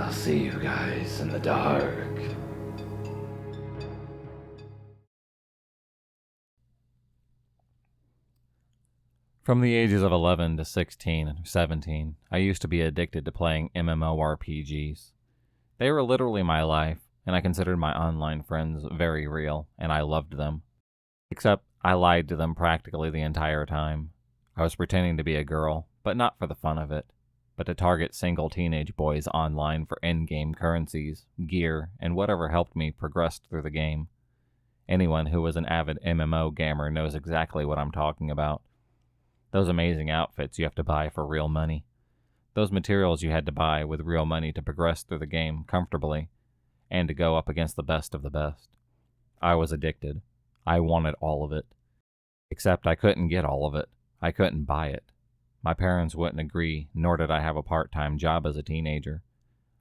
I'll see you guys in the dark. From the ages of 11 to 16 and 17, I used to be addicted to playing MMORPGs. They were literally my life, and I considered my online friends very real, and I loved them. Except I lied to them practically the entire time. I was pretending to be a girl, but not for the fun of it, but to target single teenage boys online for in-game currencies, gear, and whatever helped me progress through the game. Anyone who was an avid MMO gamer knows exactly what I'm talking about. Those amazing outfits you have to buy for real money. Those materials you had to buy with real money to progress through the game comfortably, and to go up against the best of the best. I was addicted. I wanted all of it. Except I couldn't get all of it. I couldn't buy it. My parents wouldn't agree, nor did I have a part-time job as a teenager.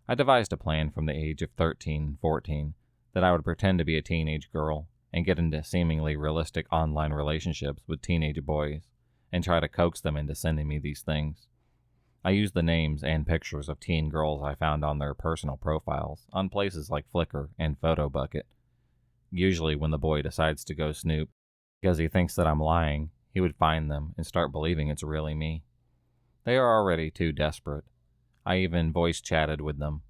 I devised a plan from the age of 13, 14, that I would pretend to be a teenage girl and get into seemingly realistic online relationships with teenage boys, and try to coax them into sending me these things. I used the names and pictures of teen girls I found on their personal profiles on places like Flickr and PhotoBucket. Usually when the boy decides to go snoop, because he thinks that I'm lying, he would find them and start believing it's really me. They are already too desperate. I even voice chatted with them.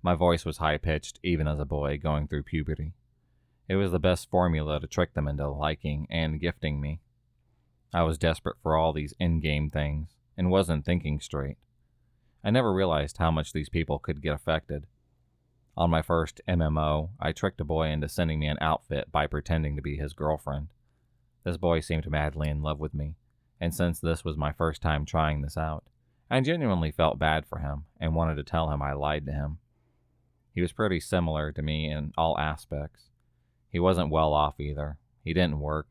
My voice was high-pitched even as a boy going through puberty. It was the best formula to trick them into liking and gifting me. I was desperate for all these in-game things, and wasn't thinking straight. I never realized how much these people could get affected. On my first MMO, I tricked a boy into sending me an outfit by pretending to be his girlfriend. This boy seemed madly in love with me, and since this was my first time trying this out, I genuinely felt bad for him and wanted to tell him I lied to him. He was pretty similar to me in all aspects. He wasn't well off either. He didn't work.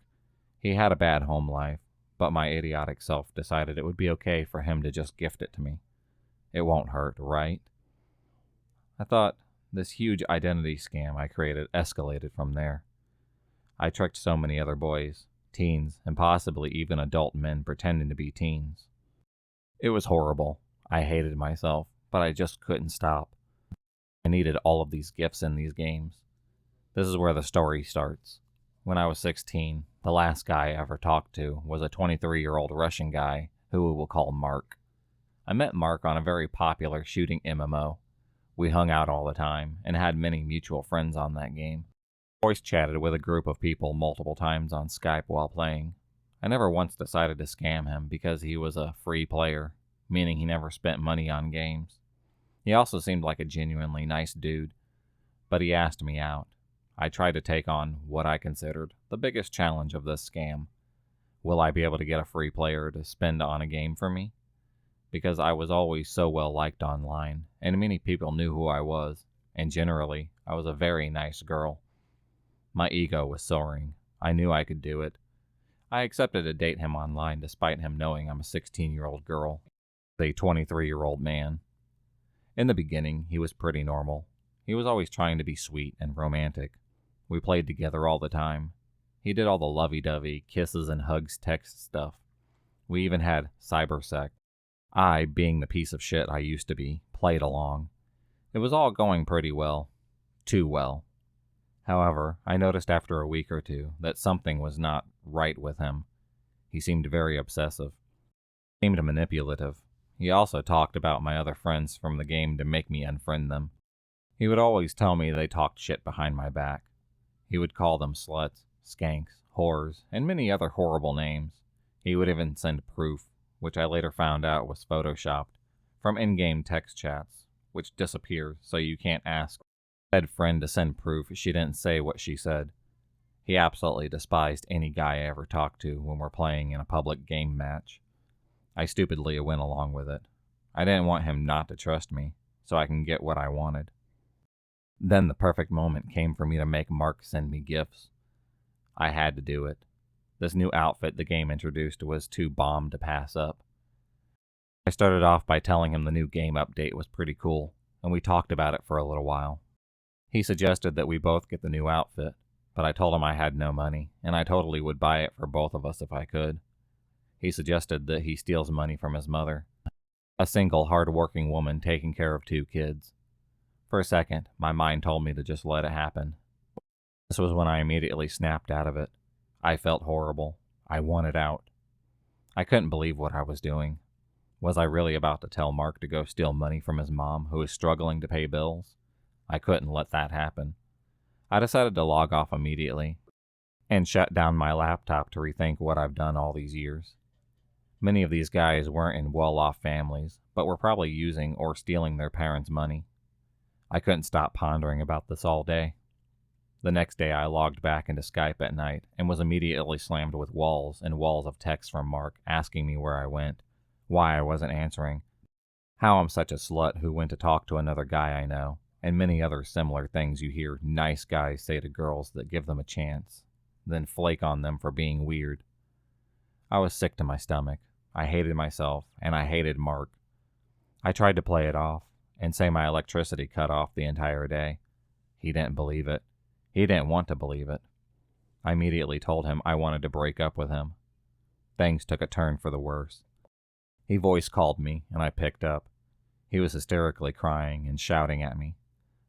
He had a bad home life. But my idiotic self decided it would be okay for him to just gift it to me. It won't hurt, right? I thought this huge identity scam I created escalated from there. I tricked so many other boys, teens, and possibly even adult men pretending to be teens. It was horrible. I hated myself, but I just couldn't stop. I needed all of these gifts in these games. This is where the story starts. When I was 16, the last guy I ever talked to was a 23-year-old Russian guy who we will call Mark. I met Mark on a very popular shooting MMO. We hung out all the time and had many mutual friends on that game. Voice chatted with a group of people multiple times on Skype while playing. I never once decided to scam him because he was a free player, meaning he never spent money on games. He also seemed like a genuinely nice dude, but he asked me out. I tried to take on what I considered the biggest challenge of this scam. Will I be able to get a free player to spend on a game for me? Because I was always so well liked online, and many people knew who I was, and generally, I was a very nice girl. My ego was soaring. I knew I could do it. I accepted to date him online despite him knowing I'm a 16-year-old girl, a 23-year-old man. In the beginning, he was pretty normal. He was always trying to be sweet and romantic. We played together all the time. He did all the lovey-dovey, kisses and hugs text stuff. We even had cybersex. I, being the piece of shit I used to be, played along. It was all going pretty well. Too well. However, I noticed after a week or two that something was not right with him. He seemed very obsessive. He seemed manipulative. He also talked about my other friends from the game to make me unfriend them. He would always tell me they talked shit behind my back. He would call them sluts, skanks, whores, and many other horrible names. He would even send proof, which I later found out was photoshopped, from in-game text chats, which disappear so you can't ask said friend to send proof she didn't say what she said. He absolutely despised any guy I ever talked to when we're playing in a public game match. I stupidly went along with it. I didn't want him not to trust me, so I can get what I wanted. Then the perfect moment came for me to make Mark send me gifts. I had to do it. This new outfit the game introduced was too bomb to pass up. I started off by telling him the new game update was pretty cool, and we talked about it for a little while. He suggested that we both get the new outfit, but I told him I had no money, and I totally would buy it for both of us if I could. He suggested that he steals money from his mother, a single, hard-working woman taking care of 2 kids. For a second, my mind told me to just let it happen. This was when I immediately snapped out of it. I felt horrible. I wanted out. I couldn't believe what I was doing. Was I really about to tell Mark to go steal money from his mom, who was struggling to pay bills? I couldn't let that happen. I decided to log off immediately and shut down my laptop to rethink what I've done all these years. Many of these guys weren't in well-off families, but were probably using or stealing their parents' money. I couldn't stop pondering about this all day. The next day I logged back into Skype at night and was immediately slammed with walls and walls of texts from Mark asking me where I went, why I wasn't answering, how I'm such a slut who went to talk to another guy I know, and many other similar things you hear nice guys say to girls that give them a chance, then flake on them for being weird. I was sick to my stomach. I hated myself, and I hated Mark. I tried to play it off and say my electricity cut off the entire day. He didn't believe it. He didn't want to believe it. I immediately told him I wanted to break up with him. Things took a turn for the worse. He voice called me, and I picked up. He was hysterically crying and shouting at me.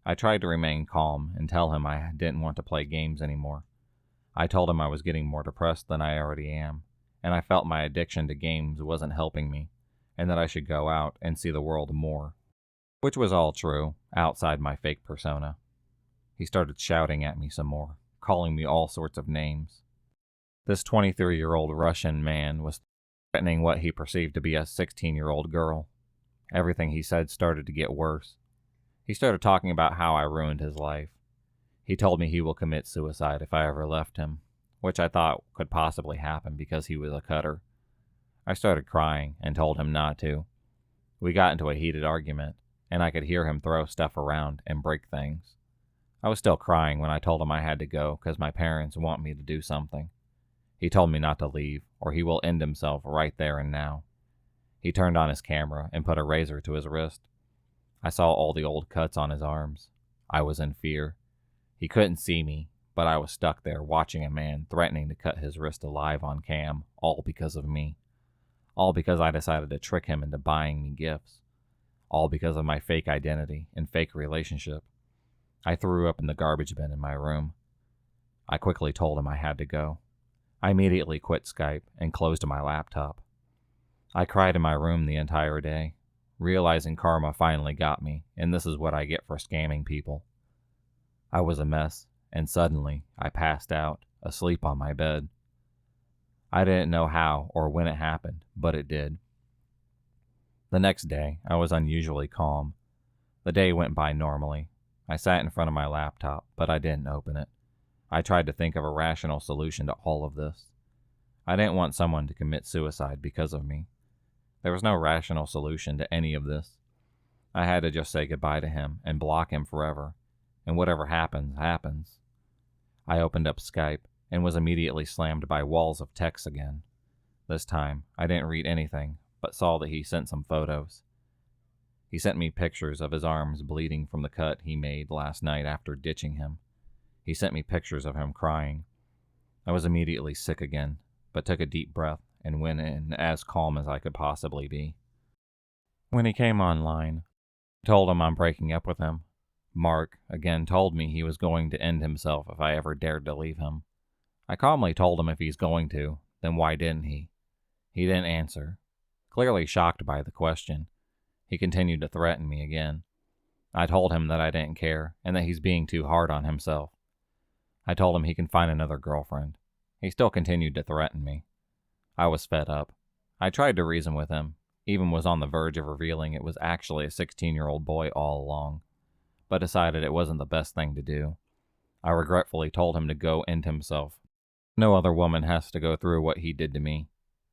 I tried to remain calm and tell him I didn't want to play games anymore. I told him I was getting more depressed than I already am, and I felt my addiction to games wasn't helping me, and that I should go out and see the world more. Which was all true, outside my fake persona. He started shouting at me some more, calling me all sorts of names. This 23-year-old Russian man was threatening what he perceived to be a 16-year-old girl. Everything he said started to get worse. He started talking about how I ruined his life. He told me he will commit suicide if I ever left him, which I thought could possibly happen because he was a cutter. I started crying and told him not to. We got into a heated argument, and I could hear him throw stuff around and break things. I was still crying when I told him I had to go because my parents want me to do something. He told me not to leave, or he will end himself right there and now. He turned on his camera and put a razor to his wrist. I saw all the old cuts on his arms. I was in fear. He couldn't see me, but I was stuck there watching a man threatening to cut his wrist alive on cam, all because of me. All because I decided to trick him into buying me gifts. All because of my fake identity and fake relationship. I threw up in the garbage bin in my room. I quickly told him I had to go. I immediately quit Skype and closed my laptop. I cried in my room the entire day, realizing karma finally got me, and this is what I get for scamming people. I was a mess, and suddenly I passed out, asleep on my bed. I didn't know how or when it happened, but it did. The next day, I was unusually calm. The day went by normally. I sat in front of my laptop, but I didn't open it. I tried to think of a rational solution to all of this. I didn't want someone to commit suicide because of me. There was no rational solution to any of this. I had to just say goodbye to him and block him forever, and whatever happens, happens. I opened up Skype and was immediately slammed by walls of text again. This time, I didn't read anything, but saw that he sent some photos. He sent me pictures of his arms bleeding from the cut he made last night after ditching him. He sent me pictures of him crying. I was immediately sick again, but took a deep breath and went in as calm as I could possibly be. When he came online, I told him I'm breaking up with him. Mark again told me he was going to end himself if I ever dared to leave him. I calmly told him if he's going to, then why didn't he? He didn't answer. Clearly shocked by the question, he continued to threaten me again. I told him that I didn't care and that he's being too hard on himself. I told him he can find another girlfriend. He still continued to threaten me. I was fed up. I tried to reason with him, even was on the verge of revealing it was actually a 16-year-old boy all along, but decided it wasn't the best thing to do. I regretfully told him to go end himself. No other woman has to go through what he did to me.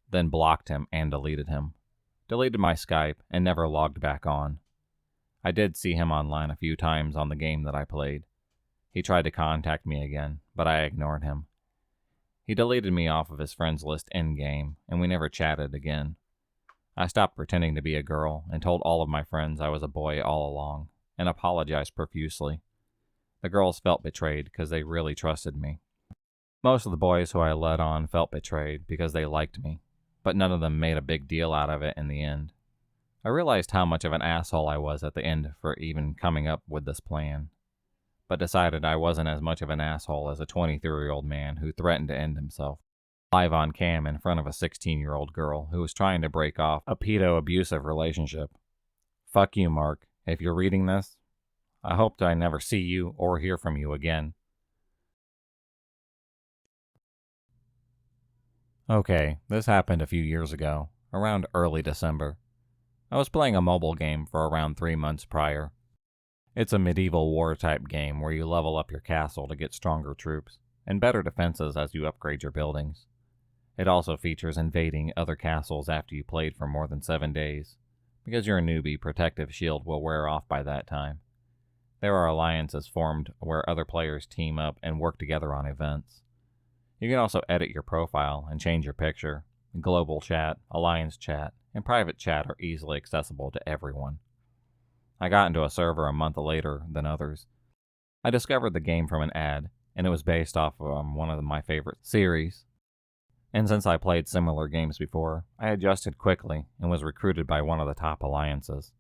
Then blocked him and deleted him. Deleted my Skype and never logged back on. I did see him online a few times on the game that I played. He tried to contact me again, but I ignored him. He deleted me off of his friends list in-game, and we never chatted again. I stopped pretending to be a girl and told all of my friends I was a boy all along, and apologized profusely. The girls felt betrayed because they really trusted me. Most of the boys who I led on felt betrayed because they liked me, but none of them made a big deal out of it in the end. I realized how much of an asshole I was at the end for even coming up with this plan, but decided I wasn't as much of an asshole as a 23-year-old man who threatened to end himself live on cam in front of a 16-year-old girl who was trying to break off a pedo-abusive relationship. Fuck you, Mark. If you're reading this, I hope I never see you or hear from you again. Okay, this happened a few years ago, around early December. I was playing a mobile game for around 3 months prior. It's a medieval war type game where you level up your castle to get stronger troops and better defenses as you upgrade your buildings. It also features invading other castles after you played for more than 7 days. Because you're a newbie, Protective Shield will wear off by that time. There are alliances formed where other players team up and work together on events. You can also edit your profile and change your picture. Global chat, alliance chat, and private chat are easily accessible to everyone. I got into a server a month later than others. I discovered the game from an ad, and it was based off of one of my favorite series. And since I played similar games before, I adjusted quickly and was recruited by one of the top alliances,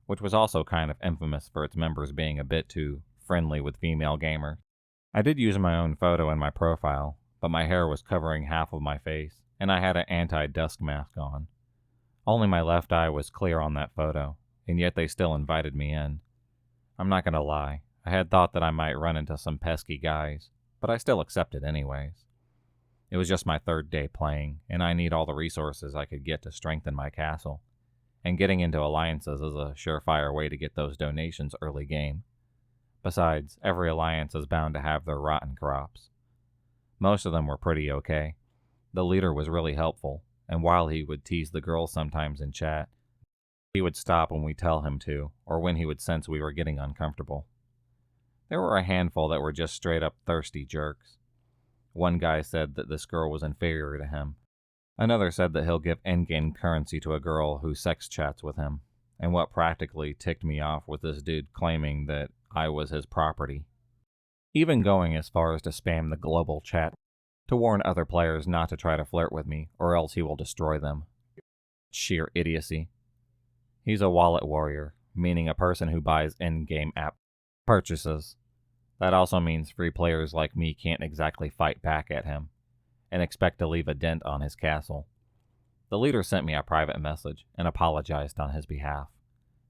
which was also kind of infamous for its members being a bit too friendly with female gamers. I did use my own photo in my profile, but my hair was covering half of my face, and I had an anti-dusk mask on. Only my left eye was clear on that photo, and yet they still invited me in. I'm not gonna lie, I had thought that I might run into some pesky guys, but I still accepted anyways. It was just my third day playing, and I need all the resources I could get to strengthen my castle. And getting into alliances is a surefire way to get those donations early game. Besides, every alliance is bound to have their rotten crops. Most of them were pretty okay. The leader was really helpful, and while he would tease the girls sometimes in chat, he would stop when we tell him to, or when he would sense we were getting uncomfortable. There were a handful that were just straight up thirsty jerks. One guy said that this girl was inferior to him. Another said that he'll give endgame currency to a girl who sex chats with him. And what practically ticked me off was this dude claiming that I was his property. Even going as far as to spam the global chat to warn other players not to try to flirt with me or else he will destroy them. Sheer idiocy. He's a wallet warrior, meaning a person who buys in-game app purchases. That also means free players like me can't exactly fight back at him and expect to leave a dent on his castle. The leader sent me a private message and apologized on his behalf.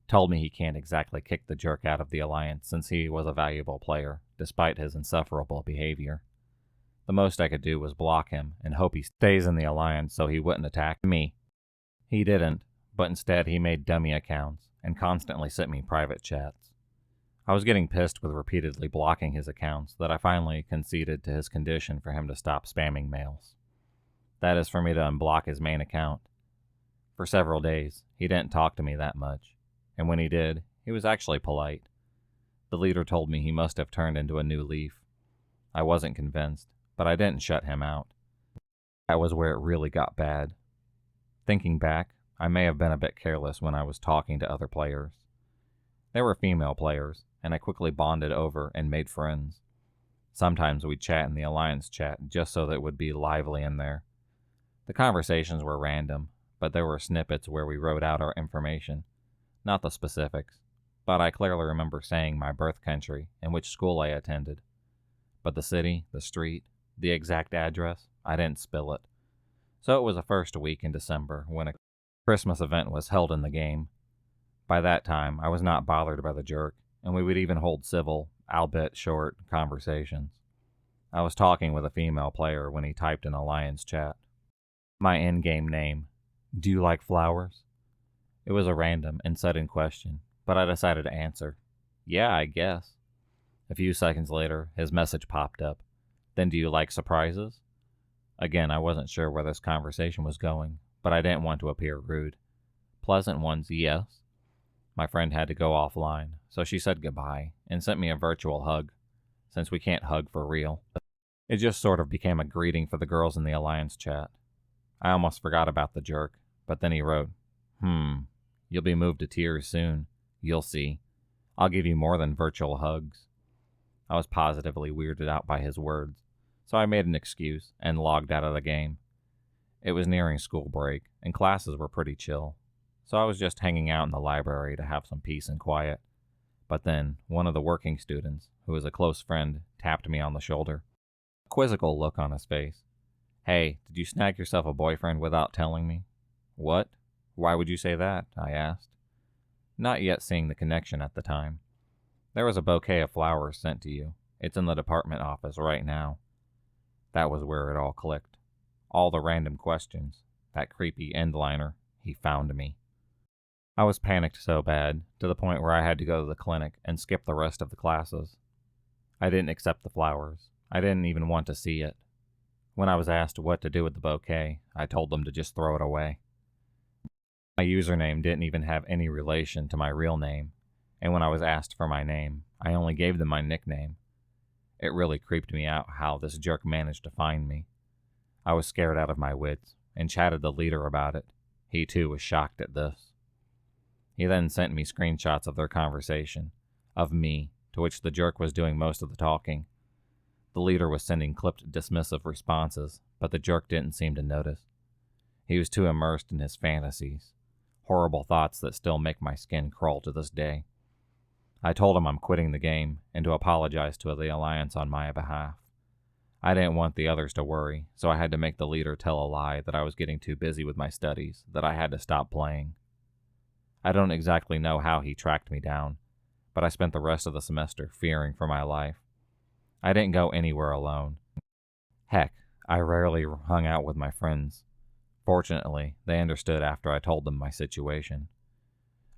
Told me he can't exactly kick the jerk out of the alliance since he was a valuable player, despite his insufferable behavior. The most I could do was block him and hope he stays in the alliance so he wouldn't attack me. He didn't, but instead he made dummy accounts and constantly sent me private chats. I was getting pissed with repeatedly blocking his accounts that I finally conceded to his condition for him to stop spamming mails. That is for me to unblock his main account. For several days, he didn't talk to me that much, and when he did, he was actually polite. The leader told me he must have turned into a new leaf. I wasn't convinced, but I didn't shut him out. That was where it really got bad. Thinking back, I may have been a bit careless when I was talking to other players. There were female players, and I quickly bonded over and made friends. Sometimes we'd chat in the alliance chat just so that it would be lively in there. The conversations were random, but there were snippets where we wrote out our information, not the specifics, but I clearly remember saying my birth country and which school I attended. But the city, the street, the exact address, I didn't spill it. So it was the first week in December when a Christmas event was held in the game. By that time, I was not bothered by the jerk, and we would even hold civil, albeit short, conversations. I was talking with a female player when he typed in alliance chat. My in-game name, do you like flowers? It was a random and sudden question, but I decided to answer. Yeah, I guess. A few seconds later, his message popped up. Then do you like surprises? Again, I wasn't sure where this conversation was going, but I didn't want to appear rude. Pleasant ones, yes. My friend had to go offline, so she said goodbye and sent me a virtual hug, since we can't hug for real. It just sort of became a greeting for the girls in the alliance chat. I almost forgot about the jerk, but then he wrote, you'll be moved to tears soon. You'll see. I'll give you more than virtual hugs. I was positively weirded out by his words, so I made an excuse and logged out of the game. It was nearing school break, and classes were pretty chill. so I was just hanging out in the library to have some peace and quiet. But then, one of the working students, who was a close friend, tapped me on the shoulder. A quizzical look on his face. "Hey, did you snag yourself a boyfriend without telling me?" "What? Why would you say that?" I asked, not yet seeing the connection at the time. "There was a bouquet of flowers sent to you. It's in the department office right now." That was where it all clicked. All the random questions, that creepy endliner, he found me. I was panicked so bad, to the point where I had to go to the clinic and skip the rest of the classes. I didn't accept the flowers. I didn't even want to see it. When I was asked what to do with the bouquet, I told them to just throw it away. My username didn't even have any relation to my real name, and when I was asked for my name, I only gave them my nickname. It really creeped me out how this jerk managed to find me. I was scared out of my wits, and chatted the leader about it. He too was shocked at this. He then sent me screenshots of their conversation, of me, to which the jerk was doing most of the talking. The leader was sending clipped dismissive responses, but the jerk didn't seem to notice. He was too immersed in his fantasies, horrible thoughts that still make my skin crawl to this day. I told him I'm quitting the game and to apologize to the Alliance on my behalf. I didn't want the others to worry, so I had to make the leader tell a lie that I was getting too busy with my studies, that I had to stop playing. I don't exactly know how he tracked me down, but I spent the rest of the semester fearing for my life. I didn't go anywhere alone. Heck, I rarely hung out with my friends. Fortunately, they understood after I told them my situation.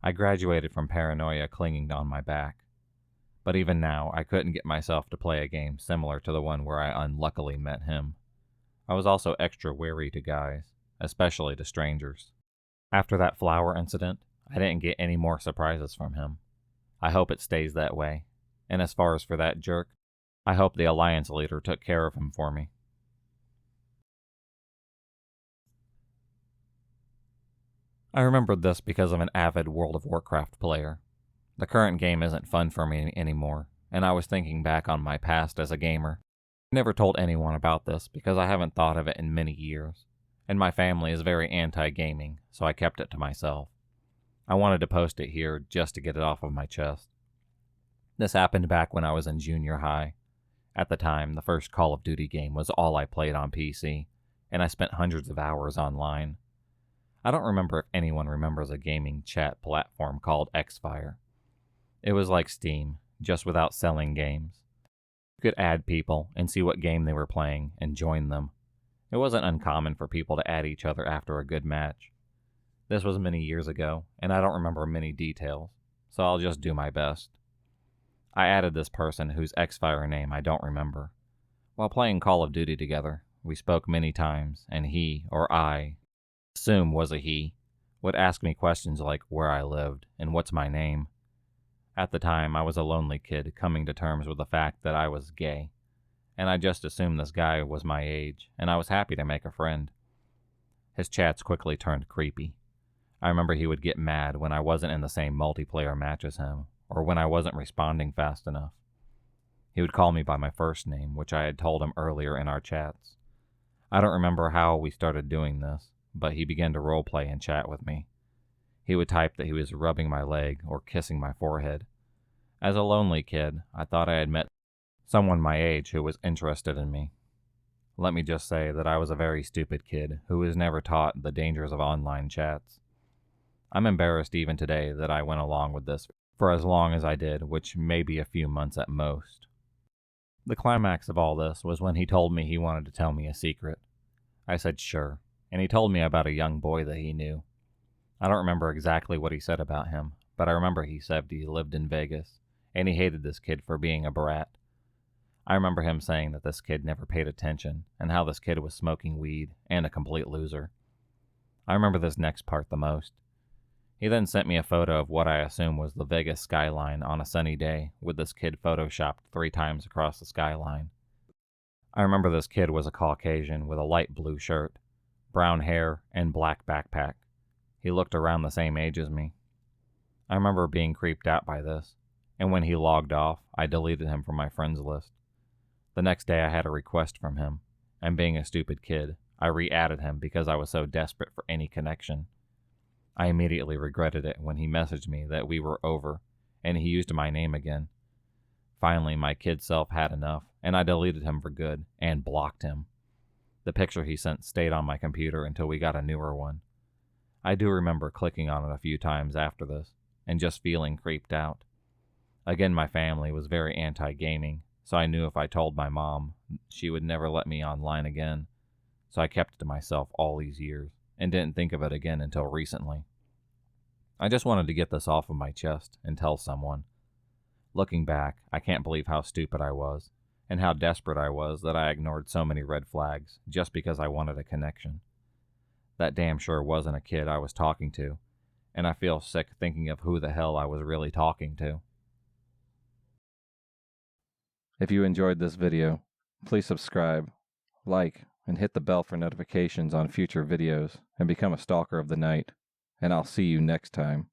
I graduated from paranoia clinging on my back. But even now, I couldn't get myself to play a game similar to the one where I unluckily met him. I was also extra wary to guys, especially to strangers. After that flower incident, I didn't get any more surprises from him. I hope it stays that way. And as far as for that jerk, I hope the Alliance leader took care of him for me. I remembered this because I'm an avid World of Warcraft player. The current game isn't fun for me anymore, and I was thinking back on my past as a gamer. I never told anyone about this because I haven't thought of it in many years, and my family is very anti-gaming, so I kept it to myself. I wanted to post it here just to get it off of my chest. This happened back when I was in junior high. At the time, the first Call of Duty game was all I played on PC, and I spent hundreds of hours online. I don't remember if anyone remembers a gaming chat platform called Xfire. It was like Steam, just without selling games. You could add people and see what game they were playing and join them. It wasn't uncommon for people to add each other after a good match. This was many years ago, and I don't remember many details, so I'll just do my best. I added this person whose Xfire name I don't remember. While playing Call of Duty together, we spoke many times, and he, or I assume was a he, would ask me questions like where I lived and what's my name. At the time, I was a lonely kid coming to terms with the fact that I was gay, and I just assumed this guy was my age, and I was happy to make a friend. His chats quickly turned creepy. I remember he would get mad when I wasn't in the same multiplayer match as him, or when I wasn't responding fast enough. He would call me by my first name, which I had told him earlier in our chats. I don't remember how we started doing this, but he began to roleplay and chat with me. He would type that he was rubbing my leg or kissing my forehead. As a lonely kid, I thought I had met someone my age who was interested in me. Let me just say that I was a very stupid kid who was never taught the dangers of online chats. I'm embarrassed even today that I went along with this for as long as I did, which may be a few months at most. The climax of all this was when he told me he wanted to tell me a secret. I said sure, and he told me about a young boy that he knew. I don't remember exactly what he said about him, but I remember he said he lived in Vegas, and he hated this kid for being a brat. I remember him saying that this kid never paid attention, and how this kid was smoking weed and a complete loser. I remember this next part the most. He then sent me a photo of what I assume was the Vegas skyline on a sunny day, with this kid photoshopped 3 times across the skyline. I remember this kid was a Caucasian with a light blue shirt, brown hair, and black backpack. He looked around the same age as me. I remember being creeped out by this, and when he logged off, I deleted him from my friends list. The next day I had a request from him, and being a stupid kid, I re-added him because I was so desperate for any connection. I immediately regretted it when he messaged me that we were over, and he used my name again. Finally, my kid self had enough, and I deleted him for good and blocked him. The picture he sent stayed on my computer until we got a newer one. I do remember clicking on it a few times after this, and just feeling creeped out. Again, my family was very anti-gaming, so I knew if I told my mom, she would never let me online again, so I kept it to myself all these years, and didn't think of it again until recently. I just wanted to get this off of my chest and tell someone. Looking back, I can't believe how stupid I was, and how desperate I was that I ignored so many red flags just because I wanted a connection. That damn sure wasn't a kid I was talking to, and I feel sick thinking of who the hell I was really talking to. If you enjoyed this video, please subscribe, like, and hit the bell for notifications on future videos, and become a stalker of the night, and I'll see you next time.